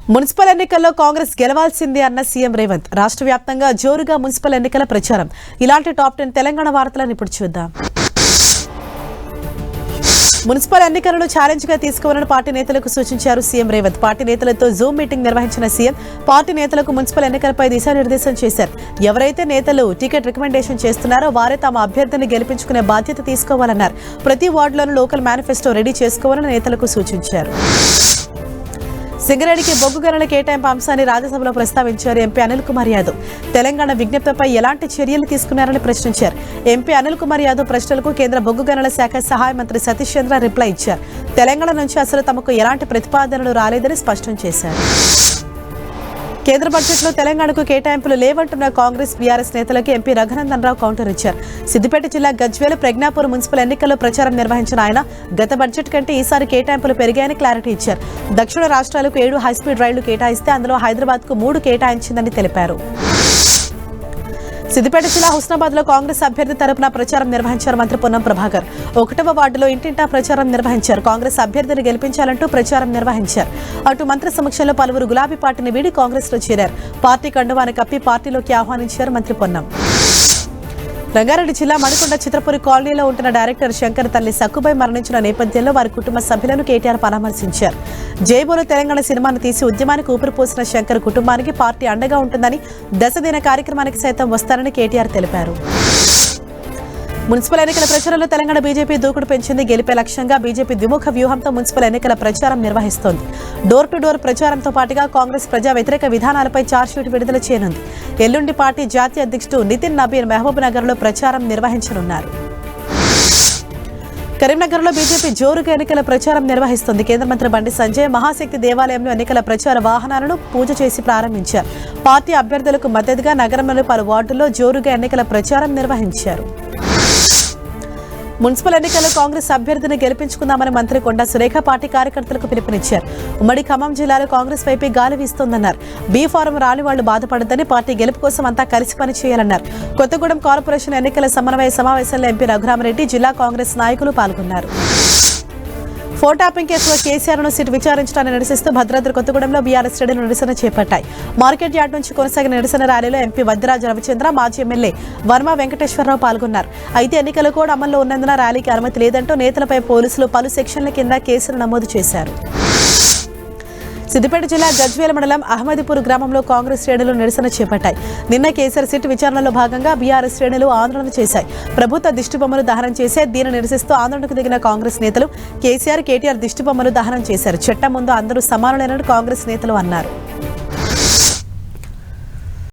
Municipal ఎన్నికల్లో కాంగ్రెస్ గెలవాల్సిందే అన్న CM Revanth. రాష్ట్ర వ్యాప్తంగా జోరుగా మున్సిపల్ ఎన్నికల ప్రచారం. ఇలాంటి టాప్ 10 తెలంగాణ వార్తలను ఇప్పుడు చూద్దాం. మున్సిపల్ ఎన్నికలను ఛాలెంజ్ గా తీసుకోవాలని పార్టీ నేతలకు సూచించారు సీఎం రేవంత్. పార్టీ నేతలతో జూమ్ మీటింగ్ నిర్వహించిన సీఎం పార్టీ నేతలకు మున్సిపల్ ఎన్నికలపై దిశానిర్దేశం చేశారు. ఎవరైతే నేతలు టికెట్ రికమెండేషన్ చేస్తున్నారో వారే తమ అభ్యర్థిని గెలిపించుకునే బాధ్యత తీసుకోవాలన్నారు. ప్రతి వార్డులోనూ లోకల్ మేనిఫెస్టో రెడీ చేసుకోవాలని నేతలకు సూచించారు. సింగరేణికి బొగ్గు గనుల కేటాయింపు అంశాన్ని రాజ్యసభలో ప్రస్తావించారు ఎంపీ అనిల్ కుమార్ యాదవ్. తెలంగాణ విజ్ఞప్తిపై ఎలాంటి చర్యలు తీసుకున్నారని ప్రశ్నించారు. ఎంపీ అనిల్ కుమార్ యాదవ్ ప్రశ్నలకు కేంద్ర బొగ్గు గనుల శాఖ సహాయ మంత్రి సతీష్ చంద్ర రిప్లై ఇచ్చారు. తెలంగాణ నుంచి అసలు తమకు ఎలాంటి ప్రతిపాదనలు రాలేదని స్పష్టం చేశారు. కేంద్ర బడ్జెట్లో తెలంగాణకు కేటాయింపులు లేవంటున్న కాంగ్రెస్ బీఆర్ఎస్ నేతలకు ఎంపీ రఘునందన్ రావు కౌంటర్ ఇచ్చారు. సిద్దిపేట జిల్లా గజ్వేల్ ప్రజ్ఞాపూర్ మున్సిపల్ ఎన్నికల్లో ప్రచారం నిర్వహించిన ఆయన గత బడ్జెట్ కంటే ఈసారి కేటాయింపులు పెరిగాయని క్లారిటీ ఇచ్చారు. దక్షిణ రాష్ట్రాలకు 7 హైస్పీడ్ రైళ్లు కేటాయిస్తే అందులో హైదరాబాద్కు 3 కేటాయించిందని తెలిపారు. సిద్దిపేట జిల్లా హుస్నాబాద్ లో కాంగ్రెస్ అభ్యర్థి తరపున ప్రచారం నిర్వహించారు మంత్రి పొన్నం ప్రభాకర్. 1వ వార్డులో ఇంటింటా ప్రచారం నిర్వహించారు. కాంగ్రెస్ అభ్యర్థిని గెలిపించాలంటూ ప్రచారం నిర్వహించారు. అటు మంత్రి సమక్షంలో పలువురు గులాబీ పార్టీని వీడి కాంగ్రెస్ లో చేరారు. పార్టీ కండువాను కప్పి పార్టీలోకి ఆహ్వానించారు మంత్రి పొన్నం. రంగారెడ్డి జిల్లా మణికొండ చిత్రపురి కాలనీలో ఉంటున్న డైరెక్టర్ శంకర్ తల్లి సక్కుబై మరణించిన నేపథ్యంలో వారి కుటుంబ సభ్యులను కేటీఆర్ పరామర్శించారు. జైబోలో తెలంగాణ సినిమాను తీసి ఉద్యమానికి ఊపిరిపోసిన శంకర్ కుటుంబానికి పార్టీ అండగా ఉంటుందని, దశదిన కార్యక్రమానికి సైతం వస్తారని కేటీఆర్ తెలిపారు. మున్సిపల్ ఎన్నికల ప్రచారంలో తెలంగాణ బీజేపీ దూకుడు పెంచింది. గెలిపే లక్ష్యంగా బీజేపీ ద్విముఖ వ్యూహంతో మున్సిపల్ ఎన్నికల ప్రచారం నిర్వహిస్తోంది. డోర్ టు డోర్ ప్రచారంతో పాటుగా కాంగ్రెస్ ప్రజా వ్యతిరేక విధానాలపై చార్జ్షీట్ విడుదల చేయనుంది. ఎల్లుండి పార్టీ జాతీయ అధ్యక్షుడు నితిన్ నబీన్ మహబూబ్ నగర్ లో ప్రచారం నిర్వహించనున్నారు. కరీంనగర్లో బీజేపీ జోరుగా ఎన్నికల ప్రచారం నిర్వహిస్తుంది. కేంద్ర మంత్రి బండి సంజయ్ మహాశక్తి దేవాలయంలో ఎన్నికల ప్రచార వాహనాలను పూజ చేసి ప్రారంభించారు. పార్టీ అభ్యర్థులకు మద్దతుగా నగరంలోని పలు వార్డుల్లో జోరుగా ఎన్నికల ప్రచారం నిర్వహించారు. మున్సిపల్ ఎన్నికల్లో కాంగ్రెస్ అభ్యర్థిని గెలిపించుకుందామని మంత్రి కొండా సురేఖ పార్టీ కార్యకర్తలకు పిలుపునిచ్చారు. ఉమ్మడి ఖమ్మం జిల్లాలో కాంగ్రెస్ వైపే గాలి వీస్తోందన్నారు. బీ ఫారం రాని వాళ్లు బాధపడద్దని, పార్టీ గెలుపు కోసం అంతా కలిసి పనిచేయాలన్నారు. కొత్తగూడెం కార్పొరేషన్ ఎన్నికల సమన్వయ సమావేశంలో ఎంపీ రఘురామరెడ్డి, జిల్లా కాంగ్రెస్ నాయకులు పాల్గొన్నారు. ఫోన్ ట్యాపింగ్ కేసులో కేసీఆర్ను సిట్ విచారించడాన్ని నిరసిస్తూ భద్రాద్రి కొత్తగూడెంలో బీఆర్ఎస్ శ్రేణులు నిరసన చేపట్టాయి. మార్కెట్ యార్డ్ నుంచి కొనసాగిన నిరసన ర్యాలీలో ఎంపీ వద్దిరాజు రవిచంద్ర, మాజీ ఎమ్మెల్యే వర్మ వెంకటేశ్వరరావు పాల్గొన్నారు. అయితే ఎన్నికల కోడ్ అమల్లో ఉన్నందున ర్యాలీకి అనుమతి లేదంటూ నేతలపై పోలీసులు పలు సెక్షన్ల కింద కేసులు నమోదు చేశారు. సిద్దిపేట జిల్లా గజ్వేల్ మండలం అహ్మదీపూర్ గ్రామంలో కాంగ్రెస్ శ్రేణులు నిరసన చేపట్టాయి. నిన్న కేసీఆర్ సిట్ విచారణలో భాగంగా బీఆర్ఎస్ శ్రేణులు ఆందోళన చేశాయి. ప్రభుత్వ దిష్టిబొమ్మలు దహనం చేసే దీన్ని నిరసిస్తూ ఆందోళనకు దిగిన కాంగ్రెస్ నేతలు కేసీఆర్, కేటీఆర్ దిష్టిబొమ్మలు దహనం చేశారు. చట్టం ముందు అందరూ సమానులేనని కాంగ్రెస్ నేతలు అన్నారు.